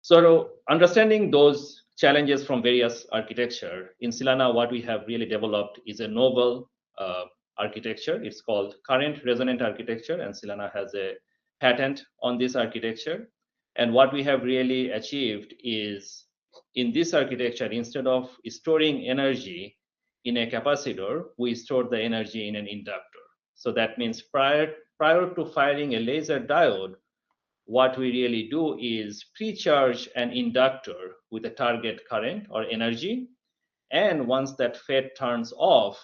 So understanding those challenges from various architecture, in Silana, what we have really developed is a novel architecture. It's called current resonant architecture, and Silana has a patent on this architecture. And what we have really achieved is in this architecture, instead of storing energy in a capacitor, we store the energy in an inductor. So that means prior to firing a laser diode, what we really do is pre-charge an inductor with a target current or energy. And once that FET turns off,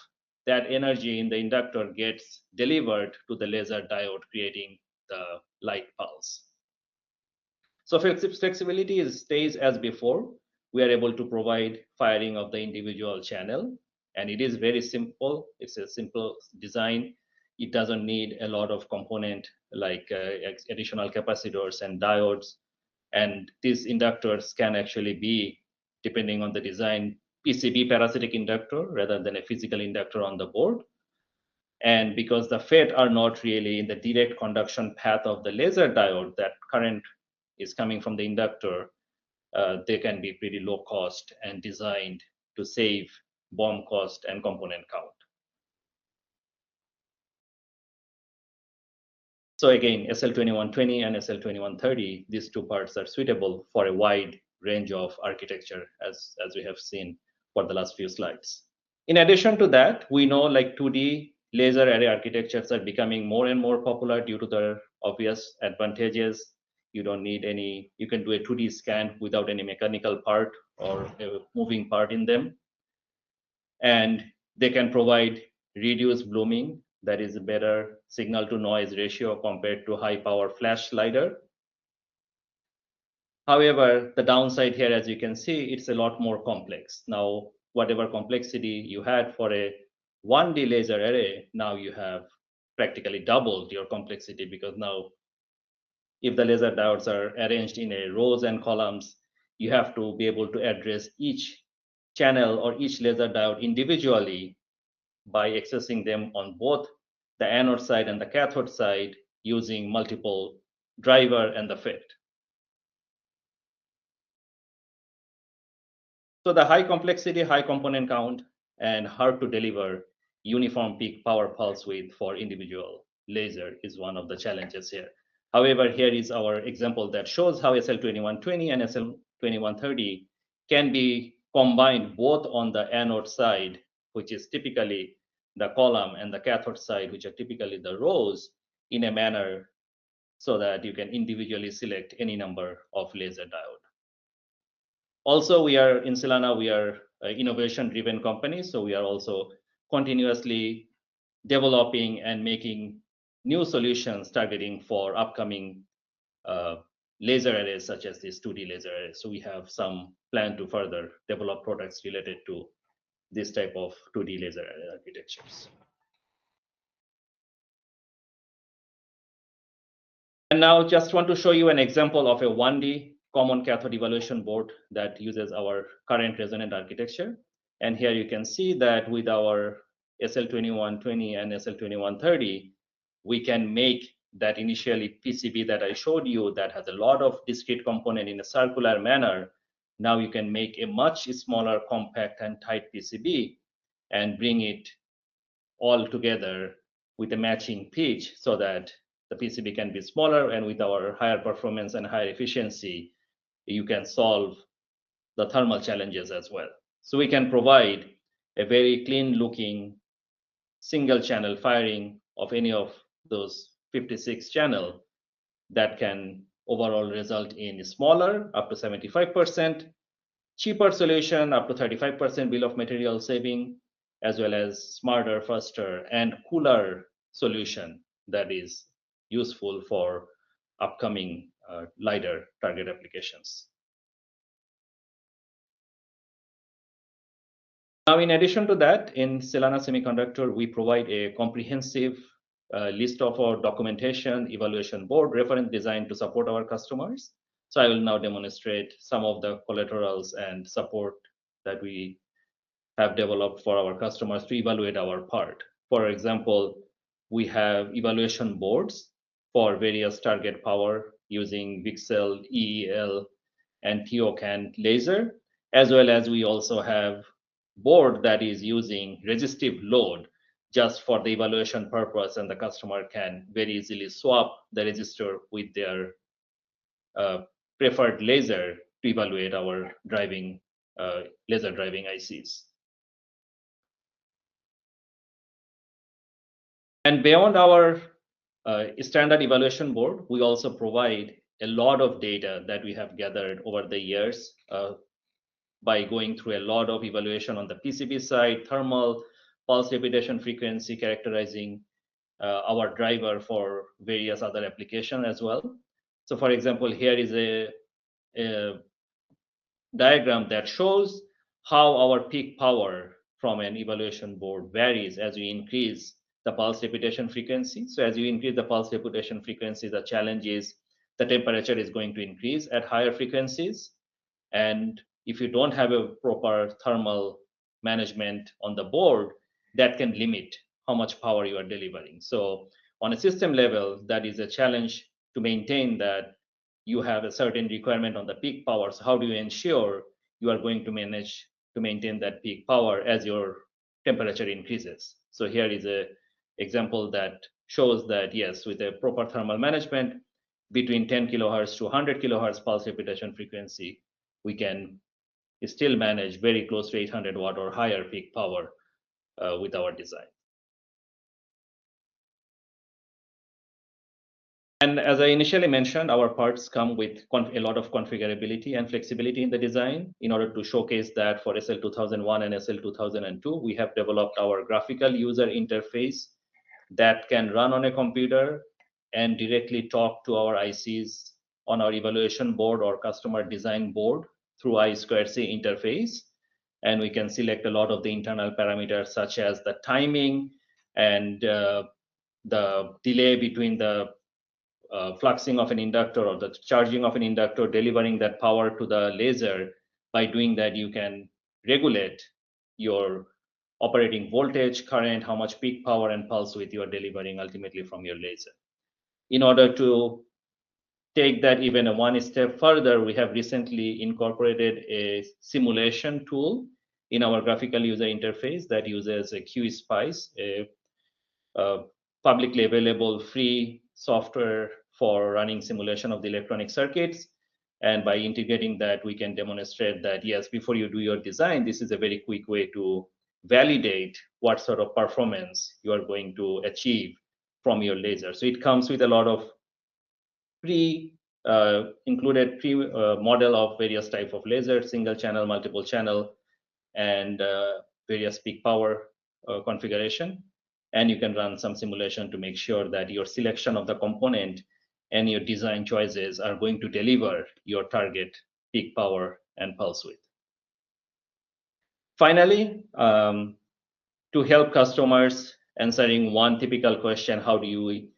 that energy in the inductor gets delivered to the laser diode, creating the light pulse. So flexibility stays as before. We are able to provide firing of the individual channel, and it is very simple. It's a simple design. It doesn't need a lot of component like additional capacitors and diodes. And these inductors can actually be, depending on the design, PCB parasitic inductor rather than a physical inductor on the board. And because the FET are not really in the direct conduction path of the laser diode, that current is coming from the inductor, they can be pretty low cost and designed to save BOM cost and component count. So again, SL2120 and SL2130, these two parts are suitable for a wide range of architecture as we have seen for the last few slides. In addition to that, we know like 2D laser array architectures are becoming more and more popular due to their obvious advantages. You don't need any, you can do a 2D scan without any mechanical part or a moving part in them. And they can provide reduced blooming, that is a better signal to noise ratio compared to high power flash LiDAR. However, the downside here, as you can see, it's a lot more complex. Now, whatever complexity you had for a 1D laser array, now you have practically doubled your complexity, because now if the laser diodes are arranged in a rows and columns, you have to be able to address each channel or each laser diode individually by accessing them on both the anode side and the cathode side using multiple driver and the FET. So the high complexity, high component count, and hard to deliver uniform peak power pulse width for individual laser is one of the challenges here. However, here is our example that shows how SL2120 and SL2130 can be combined both on the anode side, which is typically the column, and the cathode side, which are typically the rows, in a manner so that you can individually select any number of laser diode. Also, we are in Silana, we are an innovation-driven company, so we are also continuously developing and making new solutions targeting for upcoming laser arrays, such as this 2D laser array. So we have some plan to further develop products related to this type of 2D laser array architectures. And now just want to show you an example of a 1D common cathode evaluation board that uses our current resonant architecture. And here you can see that with our SL2120 and SL2130, we can make that initially PCB that I showed you that has a lot of discrete component in a circular manner. Now you can make a much smaller, compact and tight PCB and bring it all together with a matching pitch so that the PCB can be smaller, and with our higher performance and higher efficiency, you can solve the thermal challenges as well. So we can provide a very clean looking single channel firing of any of those 56 channel that can overall result in smaller, up to 75%, cheaper solution up to 35% bill of material saving, as well as smarter, faster, and cooler solution that is useful for upcoming LiDAR target applications. Now, in addition to that, in Celana Semiconductor, we provide a comprehensive list of our documentation, evaluation board, reference design to support our customers. So I will now demonstrate some of the collaterals and support that we have developed for our customers to evaluate our part. For example, we have evaluation boards for various target power using VCSEL, EEL, and ToF laser, as well as we also have board that is using resistive load just for the evaluation purpose, and the customer can very easily swap the resistor with their preferred laser to evaluate our driving laser driving ICs. And beyond our standard evaluation board, we also provide a lot of data that we have gathered over the years by going through a lot of evaluation on the PCB side, thermal, pulse repetition frequency, characterizing our driver for various other applications as well. So for example, here is a diagram that shows how our peak power from an evaluation board varies as we increase the pulse repetition frequency. So as you increase the pulse repetition frequency, the challenge is the temperature is going to increase at higher frequencies. And if you don't have a proper thermal management on the board, that can limit how much power you are delivering. So on a system level, that is a challenge to maintain that you have a certain requirement on the peak power. So how do you ensure you are going to manage to maintain that peak power as your temperature increases? So here is an example that shows that, yes, with a proper thermal management, between 10 kilohertz to 100 kilohertz pulse repetition frequency, we can still manage very close to 800 watt or higher peak power with our design. And as I initially mentioned, our parts come with a lot of configurability and flexibility in the design. In order to showcase that for SL2001 and SL2002, we have developed our graphical user interface that can run on a computer and directly talk to our ICs on our evaluation board or customer design board through I2C interface. And we can select a lot of the internal parameters, such as the timing and the delay between the fluxing of an inductor or the charging of an inductor, delivering that power to the laser. By doing that, you can regulate your operating voltage, current, how much peak power and pulse width you are delivering ultimately from your laser. In order to take that even one step further, we have recently incorporated a simulation tool in our graphical user interface that uses a QSpice, a publicly available free software for running simulation of the electronic circuits. And by integrating that, we can demonstrate that, yes, before you do your design, this is a very quick way to validate what sort of performance you are going to achieve from your laser. So it comes with a lot of included model of various type of lasers, single channel, multiple channel, and various peak power configuration. And you can run some simulation to make sure that your selection of the component and your design choices are going to deliver your target peak power and pulse width. Finally, to help customers answering one typical question, how do you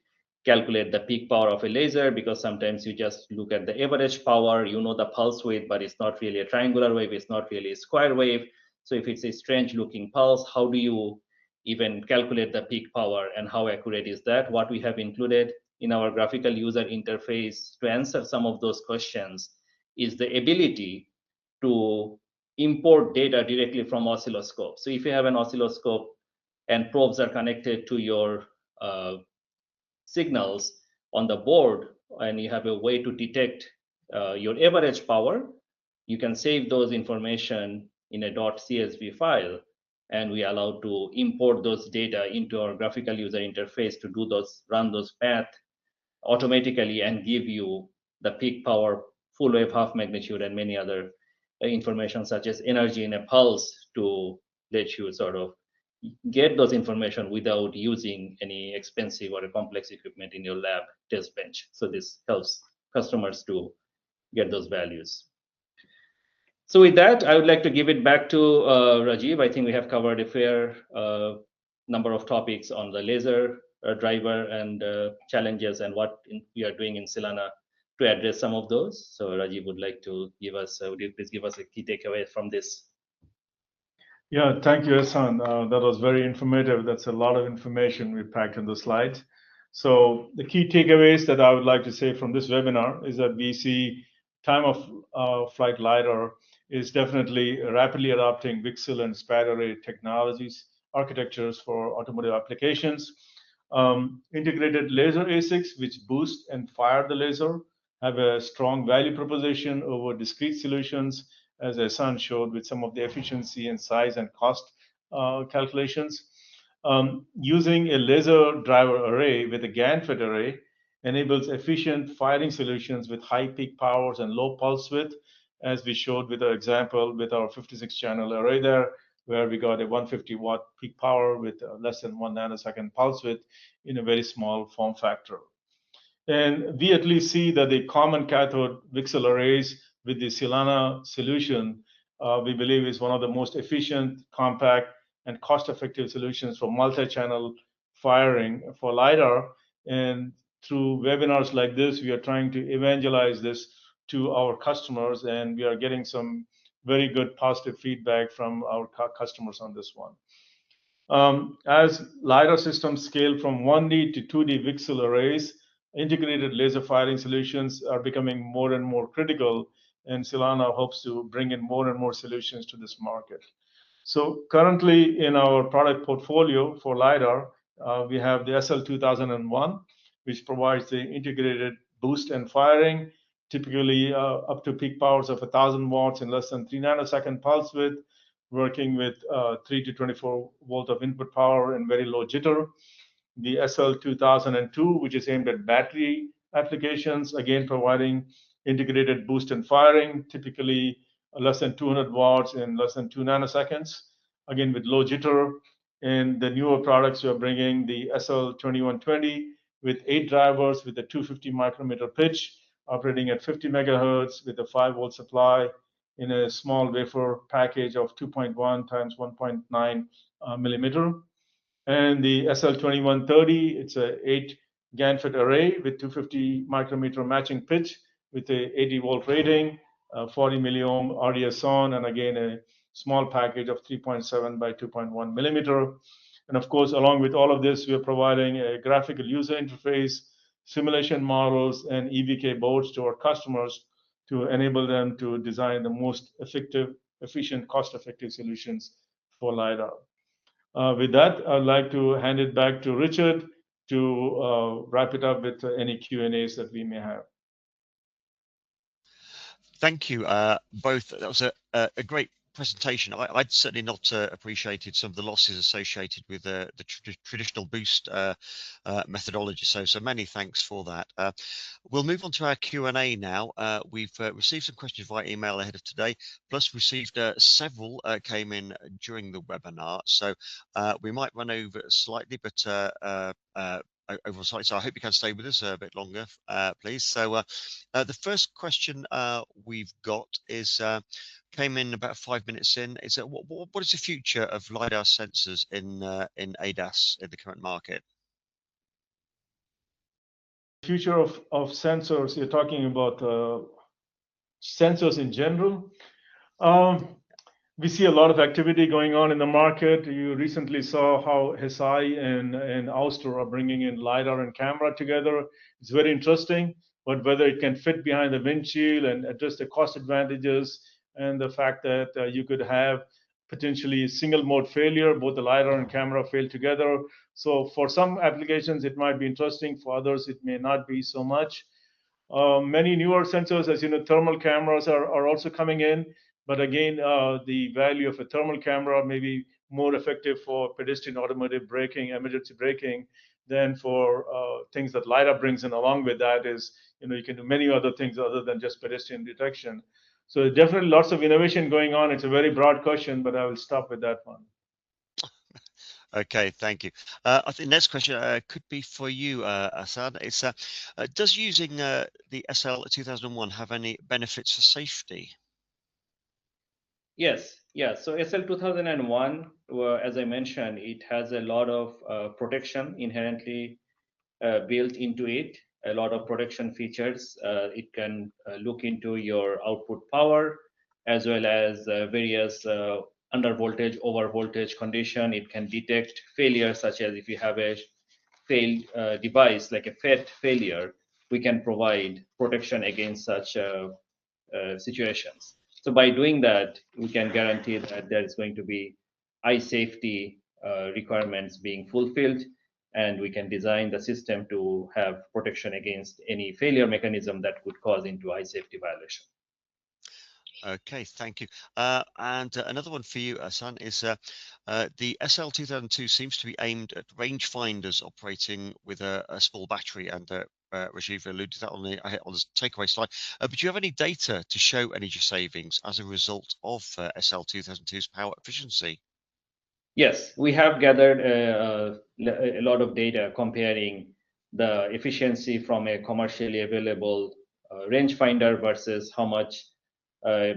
calculate the peak power of a laser? Because sometimes you just look at the average power, you know the pulse width, but it's not really a triangular wave, it's not really a square wave. So if it's a strange looking pulse, how do you even calculate the peak power and how accurate is that? What we have included in our graphical user interface to answer some of those questions is the ability to import data directly from oscilloscope. So if you have an oscilloscope and probes are connected to your signals on the board, and you have a way to detect your average power, you can save those information in a .csv file, and we allow to import those data into our graphical user interface to do those, run those math automatically and give you the peak power, full wave, half magnitude, and many other information such as energy in a pulse to let you sort of get those information without using any expensive or a complex equipment in your lab test bench. So this helps customers to get those values. So with that, I would like to give it back to Rajiv. I think we have covered a fair number of topics on the laser driver and challenges and what we are doing in Silana to address some of those. So Rajiv would like to give us, would you please give us a key takeaway from this? Yeah, thank you, Hassan. That was very informative. That's a lot of information we packed in the slides. So the key takeaways that I would like to say from this webinar is that we see time of flight LiDAR is definitely rapidly adopting VCSEL and spat array technologies, architectures for automotive applications. Integrated laser ASICs, which boost and fire the laser, have a strong value proposition over discrete solutions, as Hassan showed with some of the efficiency and size and cost calculations. Using a laser driver array with a GaN FET array enables efficient firing solutions with high peak powers and low pulse width, as we showed with our example with our 56-channel array there, where we got a 150-watt peak power with less than 1 nanosecond pulse width in a very small form factor. And we at least see that the common cathode VCSEL arrays with the Silana solution, we believe is one of the most efficient, compact, and cost-effective solutions for multi-channel firing for LiDAR. And through webinars like this, we are trying to evangelize this to our customers, and we are getting some very good positive feedback from our customers on this one. As LiDAR systems scale from 1D to 2D VCSEL arrays, integrated laser firing solutions are becoming more and more critical, and Silana hopes to bring in more and more solutions to this market. So currently in our product portfolio for LiDAR, we have the SL2001, which provides the integrated boost and firing, typically up to peak powers of 1,000 watts in less than 3 nanosecond pulse width, working with 3 to 24 volt of input power and very low jitter. The SL2002, which is aimed at battery applications, again providing integrated boost and firing, typically less than 200 watts in less than 2 nanoseconds, again with low jitter. And the newer products we are bringing, the SL2120 with 8 drivers with a 250 micrometer pitch, operating at 50 megahertz with a 5-volt supply in a small wafer package of 2.1 times 1.9 millimeter. And the SL2130, it's a 8 GaN FET array with 250 micrometer matching pitch with a 80 volt rating, 40 milliohm RDS on, and again a small package of 3.7 by 2.1 millimeter. And of course, along with all of this, we are providing a graphical user interface, simulation models, and EVK boards to our customers to enable them to design the most effective, efficient, cost-effective solutions for LiDAR. With that, I'd like to hand it back to Richard to wrap it up with any Q&As that we may have. Thank you both. That was a great presentation. I'd certainly not appreciated some of the losses associated with the traditional boost methodology. So many thanks for that. We'll move on to our Q&A now. We've received some questions via email ahead of today, plus received several came in during the webinar. So we might run over slightly, but over slightly. So I hope you can stay with us a bit longer, please. So the first question we've got is came in about 5 minutes in. Is what is the future of LiDAR sensors in ADAS in the current market? Future of sensors, you're talking about sensors in general. We see a lot of activity going on in the market. You recently saw how Hesai and Ouster are bringing in LiDAR and camera together. It's very interesting, but whether it can fit behind the windshield and address the cost advantages and the fact that you could have potentially single mode failure, both the LiDAR and camera fail together. So for some applications, it might be interesting. For others, it may not be so much. Many newer sensors, as you know, thermal cameras are also coming in. But again, the value of a thermal camera may be more effective for pedestrian automotive braking, emergency braking, than for things that LiDAR brings in along with that is, you know, you can do many other things other than just pedestrian detection. So definitely lots of innovation going on. It's a very broad question, but I will stop with that one. Okay, thank you. I think next question could be for you, Hassan. It's does using the SL 2001 have any benefits for safety? Yes, yeah. So SL 2001, as I mentioned, it has a lot of protection inherently built into it, a lot of protection features. It can look into your output power as well as various under voltage, over voltage condition. It can detect failures such as if you have a failed device like a FET failure, we can provide protection against such situations. So by doing that, we can guarantee that there is going to be eye safety requirements being fulfilled, and we can design the system to have protection against any failure mechanism that could cause into eye safety violation. Okay, thank you. And another one for you, Hassan, is the SL 2002 seems to be aimed at rangefinders operating with a small battery, and Rajiv alluded to that on the takeaway slide. But do you have any data to show energy savings as a result of SL 2002's power efficiency? Yes, we have gathered a lot of data comparing the efficiency from a commercially available rangefinder versus how much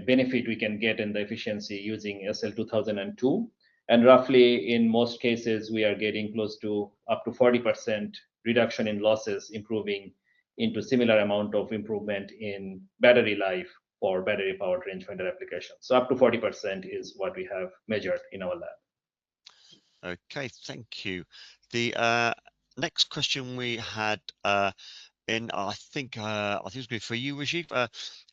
benefit we can get in the efficiency using SL 2002. And roughly in most cases, we are getting close to up to 40% reduction in losses, improving into similar amount of improvement in battery life for battery powered rangefinder applications. So up to 40% is what we have measured in our lab. Okay, thank you. The next question we had I think it was going to be for you, Rajiv.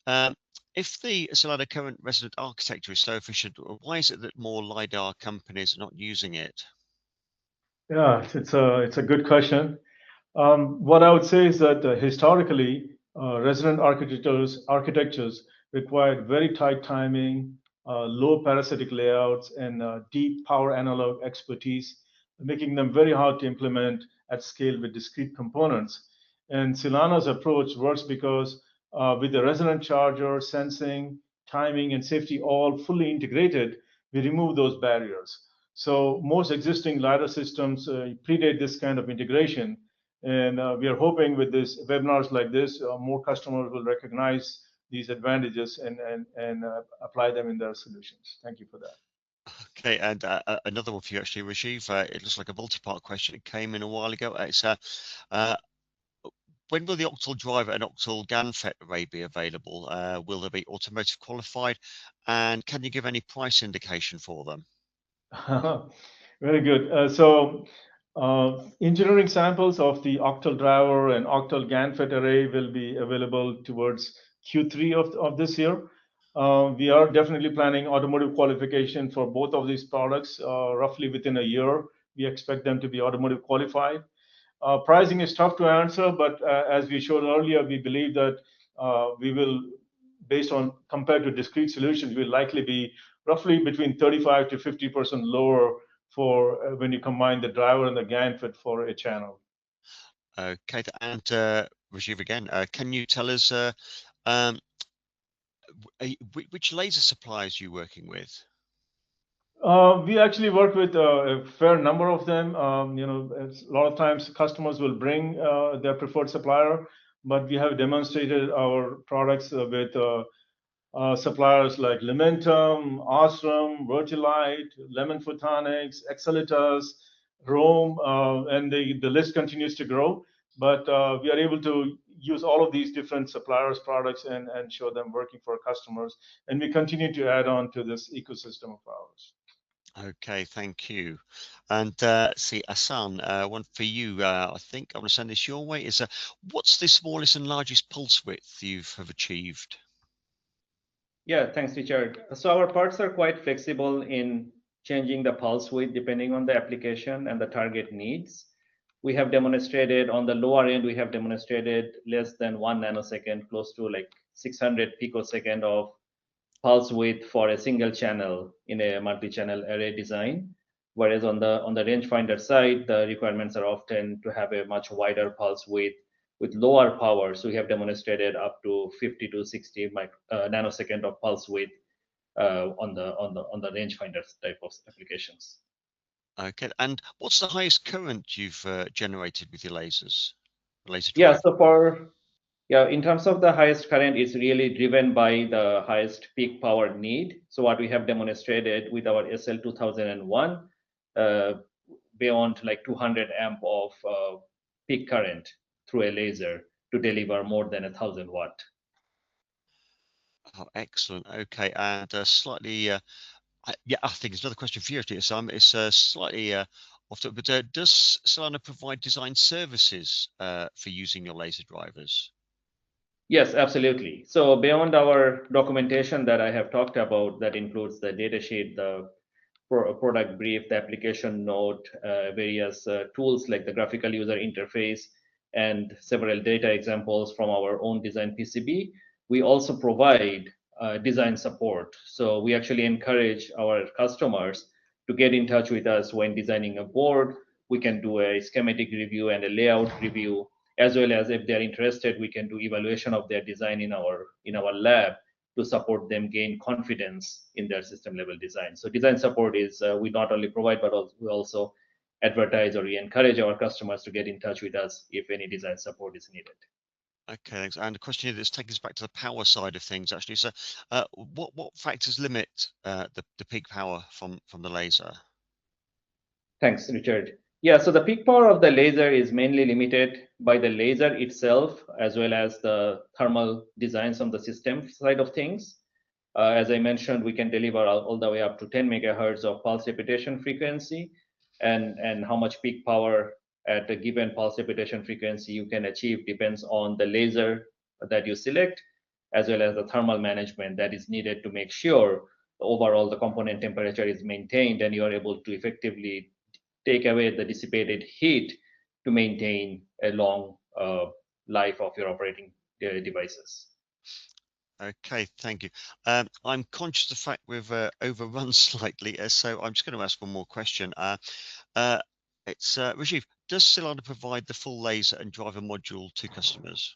Um, if the Solana current resident architecture is so efficient, why is it that more LiDAR companies are not using it? Yeah, it's a good question. What I would say is that historically, resident architectures required very tight timing, low parasitic layouts, and deep power analog expertise, making them very hard to implement at scale with discrete components. And Solana's approach works because with the resonant charger, sensing, timing, and safety all fully integrated, we remove those barriers. So most existing LiDAR systems predate this kind of integration, and we are hoping with this webinars like this, more customers will recognize these advantages and apply them in their solutions. Thank you for that. Okay, and another one for you, actually, Rajiv. It looks like a multi-part question. It came in a while ago. It's uh, when will the Octal driver and Octal GaN FET array be available? Will they be automotive qualified? And can you give any price indication for them? Very good. Engineering samples of the Octal driver and Octal GaN FET array will be available towards Q3 of this year. We are definitely planning automotive qualification for both of these products roughly within a year. We expect them to be automotive qualified. Pricing is tough to answer, but as we showed earlier, we believe that we will, based on compared to discrete solutions, will likely be roughly between 35 to 50% lower for when you combine the driver and the GaN FET for a channel. Okay, and Rajiv again, can you tell us um, which laser suppliers you're working with? We actually work with a fair number of them. A lot of times customers will bring their preferred supplier, but we have demonstrated our products with suppliers like Lumentum, Osram, Virtualite, Lemon Photonics, Excellitas, Rome, and the list continues to grow. But we are able to use all of these different suppliers' products and show them working for customers. And we continue to add on to this ecosystem of ours. Okay, thank you. And see, Hassan, one for you. I think I'm going to send this your way. Is what's the smallest and largest pulse width you have achieved? Yeah, thanks, Richard. So our parts are quite flexible in changing the pulse width depending on the application and the target needs. We have demonstrated on the lower end, we have demonstrated less than 1 nanosecond, close to like 600 picosecond of pulse width for a single channel in a multi-channel array design. Whereas on the rangefinder side, the requirements are often to have a much wider pulse width with lower power. So we have demonstrated up to 50 to 60 nanosecond of pulse width on the rangefinder type of applications. Okay, and what's the highest current you've generated with your lasers, laser Yeah, drive? so in terms of the highest current, it's really driven by the highest peak power need. So what we have demonstrated with our SL 2001, beyond like 200 amp of peak current through a laser to deliver more than 1,000 watt. Oh, excellent. Okay, and slightly, yeah, I think it's another question for you, actually. It's slightly off topic, but does Solana provide design services for using your laser drivers? Yes, absolutely. So beyond our documentation that I have talked about, that includes the datasheet, the product brief, the application note, various tools like the graphical user interface, and several data examples from our own design PCB. We also provide design support. So we actually encourage our customers to get in touch with us when designing a board. We can do a schematic review and a layout review, as well as if they're interested, we can do evaluation of their design in our lab to support them gain confidence in their system level design. So design support is we not only provide, but also, we also advertise, or we encourage our customers to get in touch with us if any design support is needed. Okay, thanks. And a question here that's taking us back to the power side of things, actually. So, what factors limit the peak power from the laser? Thanks, Richard. Yeah, so the peak power of the laser is mainly limited by the laser itself, as well as the thermal designs on the system side of things. As I mentioned, we can deliver all the way up to 10 megahertz of pulse repetition frequency, and how much peak power at a given pulse repetition frequency you can achieve depends on the laser that you select, as well as the thermal management that is needed to make sure overall the component temperature is maintained and you are able to effectively take away the dissipated heat to maintain a long life of your operating devices. Okay, thank you. I'm conscious of the fact we've overrun slightly, so I'm just going to ask one more question. It's Rajiv, does Solana provide the full laser and driver module to customers?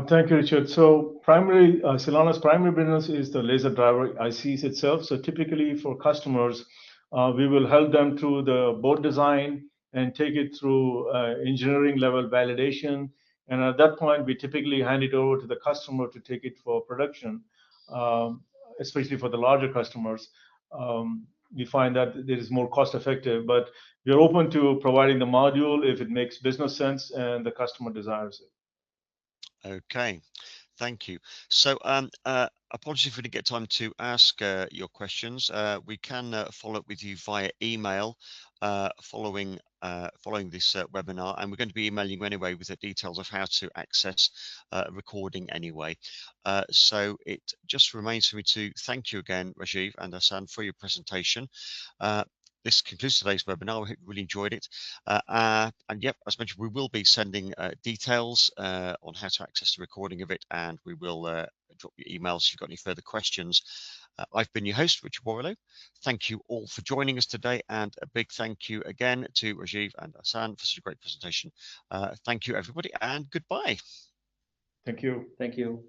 Thank you, Richard. So primarily, Solana's primary business is the laser driver ICs itself. So typically for customers, we will help them through the board design and take it through engineering level validation. And at that point, we typically hand it over to the customer to take it for production, especially for the larger customers. We find that it is more cost effective, but we're open to providing the module if it makes business sense and the customer desires it. Okay, thank you. So, apologies if we didn't get time to ask your questions. We can follow up with you via email following this webinar, and we're going to be emailing you anyway with the details of how to access recording anyway. So it just remains for me to thank you again, Rajiv and Hassan, for your presentation. This concludes today's webinar. We really enjoyed it. And yep, as mentioned, we will be sending details on how to access the recording of it, and we will drop you emails if you've got any further questions. I've been your host, Richard Warrilow. Thank you all for joining us today, and a big thank you again to Rajiv and Hassan for such a great presentation. Thank you, everybody, and goodbye. Thank you. Thank you.